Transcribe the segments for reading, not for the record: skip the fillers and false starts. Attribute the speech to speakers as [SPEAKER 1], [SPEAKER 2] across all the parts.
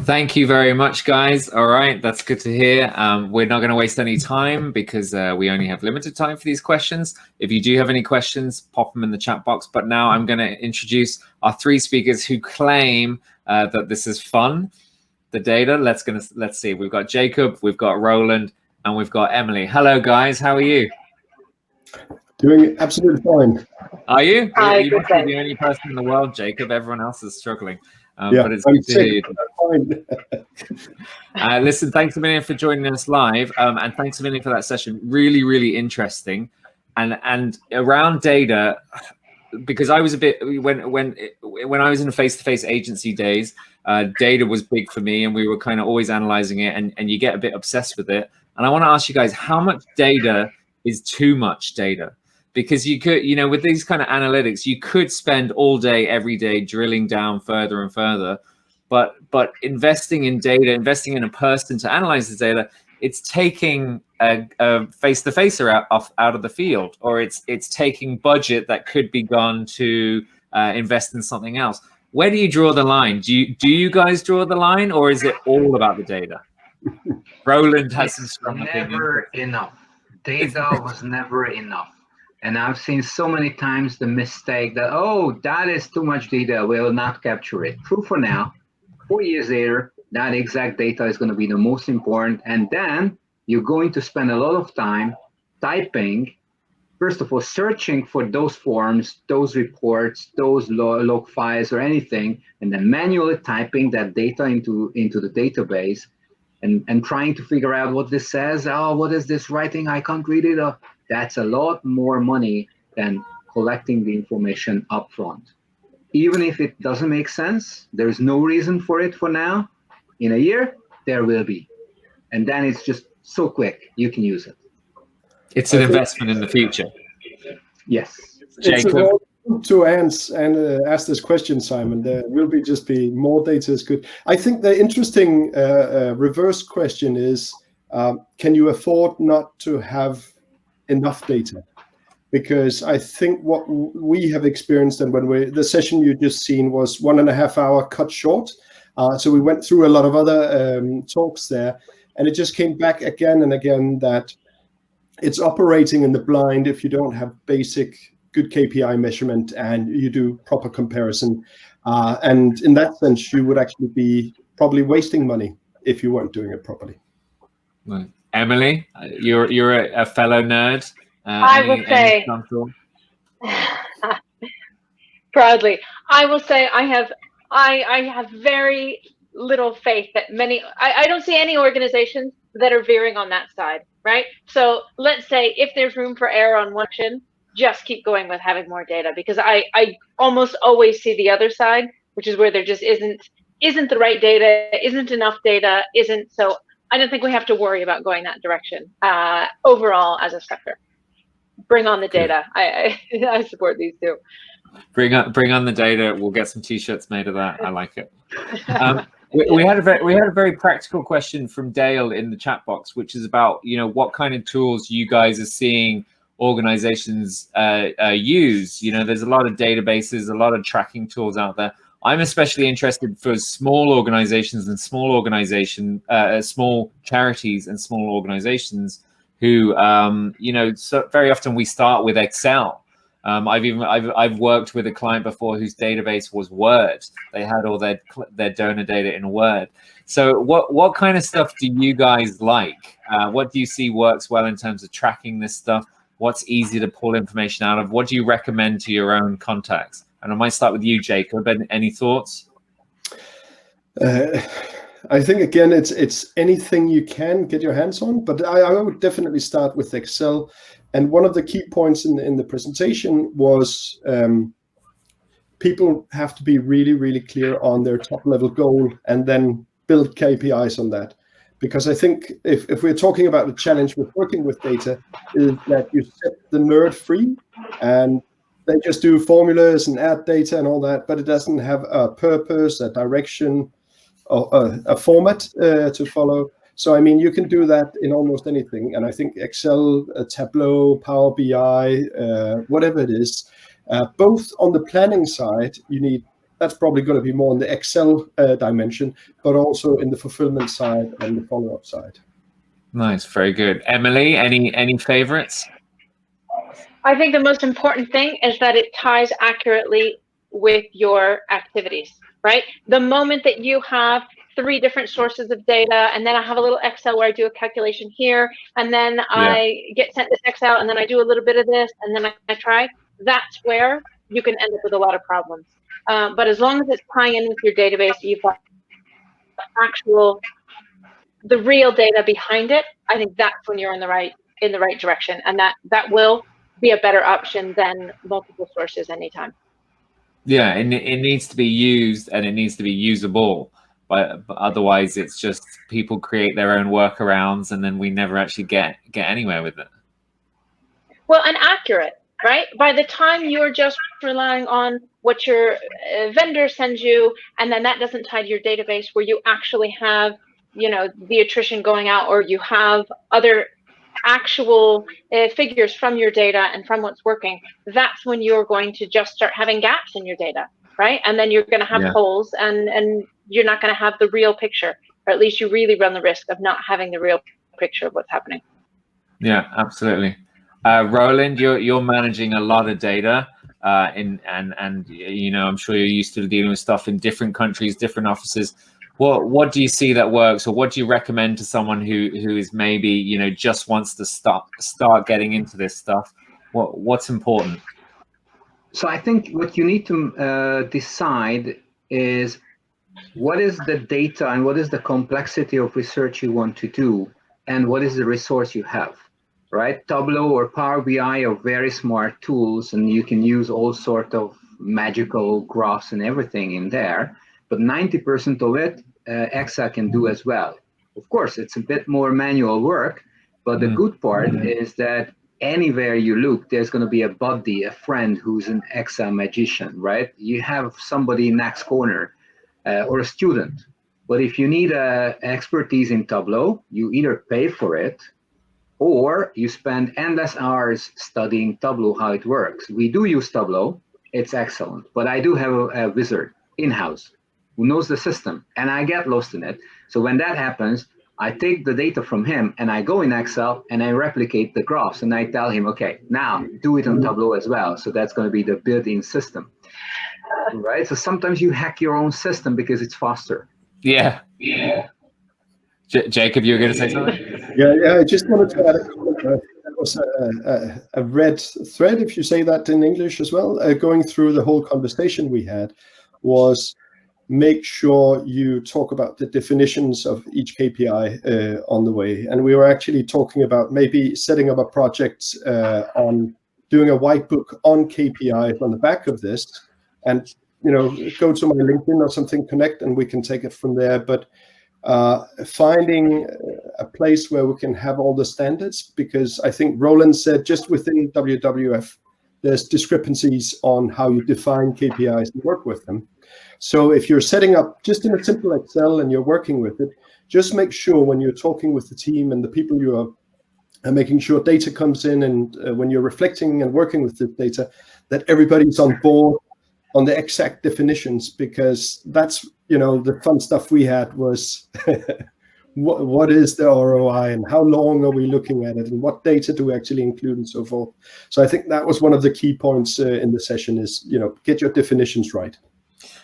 [SPEAKER 1] Thank you very much, guys. All right, that's good to hear. We're not going to waste any time because we only have limited time for these questions. If you do have any questions, pop them in the chat box. But now I'm going to introduce our three speakers who claim that this is fun, the data. Let's see. We've got Jacob, we've got Roland, and we've got Emily. Hello, guys. How are you?
[SPEAKER 2] Doing absolutely fine.
[SPEAKER 1] Are you?
[SPEAKER 3] Hi,
[SPEAKER 1] You
[SPEAKER 3] good
[SPEAKER 1] must be
[SPEAKER 3] day.
[SPEAKER 1] the only person in the world, Jacob. Everyone else is struggling.
[SPEAKER 2] Yeah,
[SPEAKER 1] but it's
[SPEAKER 2] I'm
[SPEAKER 1] good to hear
[SPEAKER 2] sick.
[SPEAKER 1] you. Listen, thanks a million for joining us live, and thanks a million for that session. Really, really interesting, and around data, because I was a bit when I was in the face-to-face agency days, data was big for me, and we were kind of always analyzing it, and you get a bit obsessed with it. And I want to ask you guys, how much data is too much data? Because you could, with these kind of analytics, you could spend all day, every day, drilling down further and further. But investing in data, investing in a person to analyze the data, it's taking a face-to-face out of the field, or it's taking budget that could be gone to invest in something else. Where do you draw the line? Do you guys draw the line, or is it all about the data? Roland has some strong opinions.
[SPEAKER 4] Never enough. Data was never enough. And I've seen so many times the mistake that, oh, that is too much data, we will not capture it. True for now. 4 years later, that exact data is going to be the most important. And then you're going to spend a lot of time typing, first of all, searching for those forms, those reports, those log files or anything, and then manually typing that data into the database and trying to figure out what this says. Oh, what is this writing? I can't read it. That's a lot more money than collecting the information up front. Even if it doesn't make sense, there's no reason for it for now. In a year, there will be. And then it's just so quick, you can use it.
[SPEAKER 1] It's an investment in the future.
[SPEAKER 4] Yes.
[SPEAKER 1] Jacob.
[SPEAKER 2] To ask this question, Simon, there will just be more data is good. I think the interesting reverse question is, can you afford not to have enough data? Because I think what we have experienced, and the session you just seen was 1.5 hour cut short. So we went through a lot of other talks there, and it just came back again and again that it's operating in the blind if you don't have basic good KPI measurement and you do proper comparison. And in that sense, you would actually be probably wasting money if you weren't doing it properly.
[SPEAKER 1] Right. Emily, you're a fellow nerd.
[SPEAKER 3] I will say, proudly, I will say I have very little faith that I don't see any organizations that are veering on that side, right? So let's say if there's room for error on one option, just keep going with having more data, because I almost always see the other side, which is where there just isn't the right data, isn't enough data, so I don't think we have to worry about going that direction overall as a sector. Bring on the data. I support these two.
[SPEAKER 1] Bring on the data. We'll get some t-shirts made of that. I like it. We had a very practical question from Dale in the chat box, which is about what kind of tools you guys are seeing organizations use. There's a lot of databases, a lot of tracking tools out there. I'm especially interested for small organizations and small charities and small organizations who, so very often we start with Excel. I've worked with a client before whose database was Word. They had all their donor data in Word. So what kind of stuff do you guys like? What do you see works well in terms of tracking this stuff? What's easy to pull information out of? What do you recommend to your own contacts? And I might start with you, Jacob. Any thoughts?
[SPEAKER 2] I think, again, it's anything you can get your hands on, but I would definitely start with Excel. And one of the key points in the presentation was people have to be really, really clear on their top level goal and then build KPIs on that. Because I think if we're talking about the challenge with working with data, is that you set the nerd free and they just do formulas and add data and all that, but it doesn't have a purpose, a direction, or a format to follow. So, I mean, you can do that in almost anything. And I think Excel, Tableau, Power BI, whatever it is, both on the planning side, you need that's probably going to be more on the Excel dimension, but also in the fulfillment side and the follow-up side.
[SPEAKER 1] Nice, very good. Emily, any favorites?
[SPEAKER 3] I think the most important thing is that it ties accurately with your activities, right? The moment that you have 3 different sources of data, and then I have a little Excel where I do a calculation here, and then I get sent this Excel, and then I do a little bit of this, and then I try, that's where you can end up with a lot of problems. But as long as it's tying in with your database, you've got the real data behind it, I think that's when you're in the right direction, and that will be a better option than multiple sources anytime.
[SPEAKER 1] Yeah, and it needs to be used, and it needs to be usable, but otherwise it's just people create their own workarounds, and then we never actually get anywhere with it.
[SPEAKER 3] Well, and accurate, right? By the time you're just relying on what your vendor sends you, and then that doesn't tie to your database where you actually have, the attrition going out, or you have other actual figures from your data and from what's working, that's when you're going to just start having gaps in your data, right? And then you're going to have holes, and you're not going to have the real picture, or at least you really run the risk of not having the real picture of what's happening.
[SPEAKER 1] Yeah, absolutely. Roland, you're managing a lot of data, and I'm sure you're used to dealing with stuff in different countries, different offices. What do you see that works, or what do you recommend to someone who is maybe just wants to start getting into this stuff? What's important?
[SPEAKER 4] So I think what you need to decide is what is the data and what is the complexity of research you want to do, and what is the resource you have, right? Tableau or Power BI are very smart tools, and you can use all sort of magical graphs and everything in there, but 90% of it Excel can do as well. Of course, it's a bit more manual work, but the good part is that anywhere you look, there's going to be a buddy, a friend who's an Excel magician, right? You have somebody next corner, or a student. But if you need expertise in Tableau, you either pay for it, or you spend endless hours studying Tableau, how it works. We do use Tableau, it's excellent, but I do have a wizard in-house who knows the system, and I get lost in it. So when that happens, I take the data from him, and I go in Excel, and I replicate the graphs, and I tell him, okay, now do it on Tableau as well. So that's going to be the built-in system, right? So sometimes you hack your own system because it's faster.
[SPEAKER 1] Yeah. Jacob, you were going to say something?
[SPEAKER 2] Yeah, I just wanted to add a comment. That was a red thread, if you say that in English as well, going through the whole conversation we had, was make sure you talk about the definitions of each KPI on the way. And we were actually talking about maybe setting up a project on doing a white book on KPIs on the back of this, and go to my LinkedIn or something, connect, and we can take it from there. But finding a place where we can have all the standards, because I think Roland said just within WWF, there's discrepancies on how you define KPIs and work with them. So if you're setting up just in a simple Excel and you're working with it, just make sure when you're talking with the team and the people you are making sure data comes in, and when you're reflecting and working with the data, that everybody's on board on the exact definitions, because that's, the fun stuff we had was what is the ROI, and how long are we looking at it, and what data do we actually include, and so forth. So I think that was one of the key points in the session is, get your definitions right.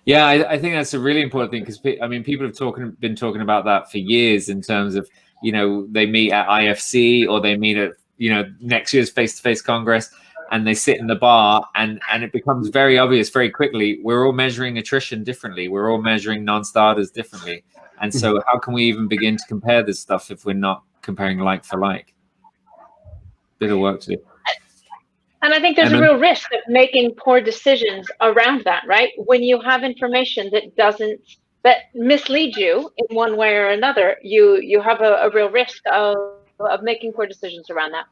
[SPEAKER 1] Yeah, I think that's a really important thing, because people have been talking about that for years, in terms of they meet at IFC, or they meet at next year's face-to-face Congress, and they sit in the bar, and it becomes very obvious very quickly, we're all measuring attrition differently, we're all measuring non-starters differently, and so how can we even begin to compare this stuff if we're not comparing like for like? Bit of work to do.
[SPEAKER 3] And I think there's a real risk of making poor decisions around that, right? When you have information that misleads you in one way or another, you have a real risk of making poor decisions around that.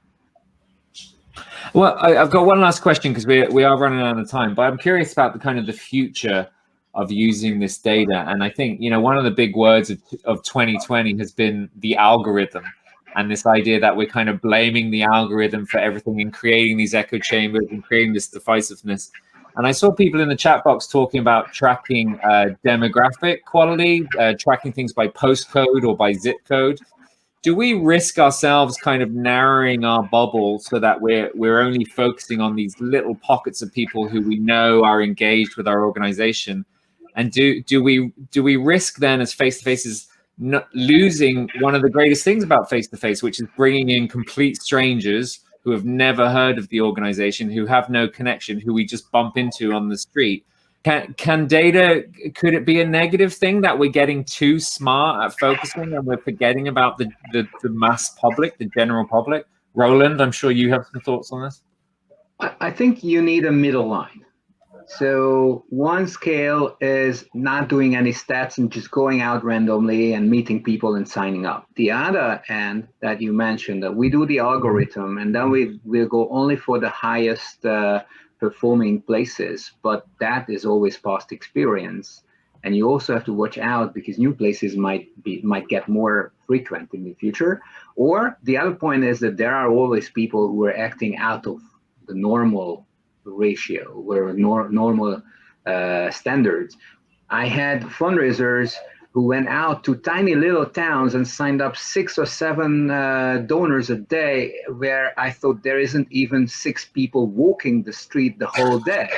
[SPEAKER 1] Well, I've got one last question, because we are running out of time, but I'm curious about the future of using this data. And I think, one of the big words of 2020 has been the algorithm. And this idea that we're kind of blaming the algorithm for everything, and creating these echo chambers and creating this divisiveness. And I saw people in the chat box talking about tracking demographic quality, tracking things by postcode or by zip code. Do we risk ourselves kind of narrowing our bubble so that we're only focusing on these little pockets of people who we know are engaged with our organization? And do we risk then, as face-to-faces, not losing one of the greatest things about face-to-face, which is bringing in complete strangers who have never heard of the organization, who have no connection, who we just bump into on the street? Can data, could it be a negative thing that we're getting too smart at focusing and we're forgetting about the mass public, the general public? Roland, I'm sure you have some thoughts on this.
[SPEAKER 4] I think you need a middle line. So one scale is not doing any stats and just going out randomly and meeting people and signing up. The other end that you mentioned, that we do the algorithm and then we'll go only for the highest performing places, but that is always past experience. And you also have to watch out because new places might get more frequent in the future. Or the other point is that there are always people who are acting out of the normal ratio, where normal standards. I had fundraisers who went out to tiny little towns and signed up 6 or 7 donors a day, where I thought there isn't even 6 people walking the street the whole day.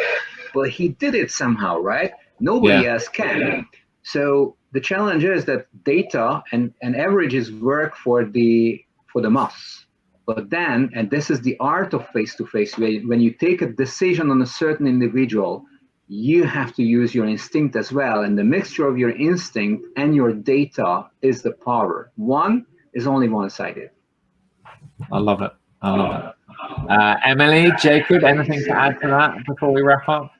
[SPEAKER 4] But he did it somehow, right? Nobody else can. So the challenge is that data and averages work for the mass. But then, and this is the art of face-to-face, when you take a decision on a certain individual, you have to use your instinct as well. And the mixture of your instinct and your data is the power. One is only one-sided.
[SPEAKER 1] I love it. I love it. Emily, Jacob, anything to add to that before we wrap up?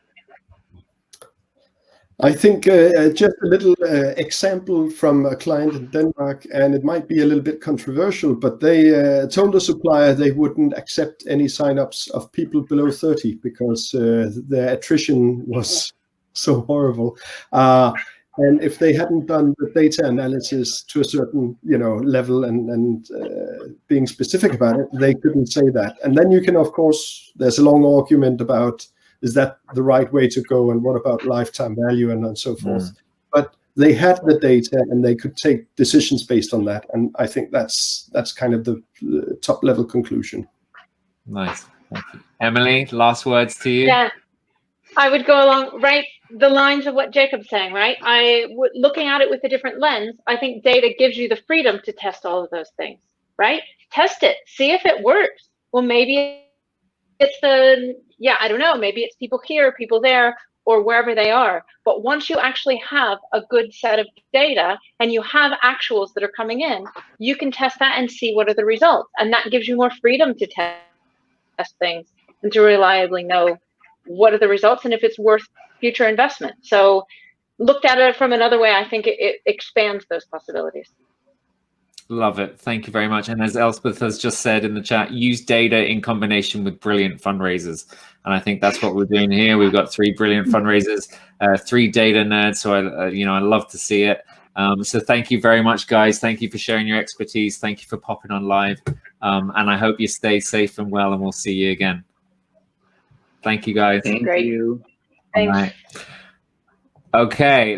[SPEAKER 2] I think just a little example from a client in Denmark, and it might be a little bit controversial, but they told the supplier they wouldn't accept any signups of people below 30 because their attrition was so horrible. And if they hadn't done the data analysis to a certain level and being specific about it, they couldn't say that. And then you can, of course, there's a long argument about, is that the right way to go, and what about lifetime value and so forth? But they had the data and they could take decisions based on that, and I think that's kind of the top level conclusion.
[SPEAKER 1] Nice, thank you. Emily, last words to you.
[SPEAKER 3] Yeah, I would go along the lines of what Jacob's saying. Right, looking at it with a different lens. I think data gives you the freedom to test all of those things. Right, test it, see if it works. Well, maybe it's I don't know, maybe it's people here, people there, or wherever they are. But once you actually have a good set of data and you have actuals that are coming in, you can test that and see what are the results. And that gives you more freedom to test things and to reliably know what are the results and if it's worth future investment. So looked at it from another way, I think it expands those possibilities.
[SPEAKER 1] Love it. Thank you very much. And as Elspeth has just said in the chat, use data in combination with brilliant fundraisers. And I think that's what we're doing here. We've got 3 brilliant fundraisers, 3 data nerds. So I love to see it. So thank you very much, guys. Thank you for sharing your expertise. Thank you for popping on live. And I hope you stay safe and well, and we'll see you again. Thank you, guys.
[SPEAKER 4] Thank you.
[SPEAKER 3] Thanks.
[SPEAKER 1] All right. Okay.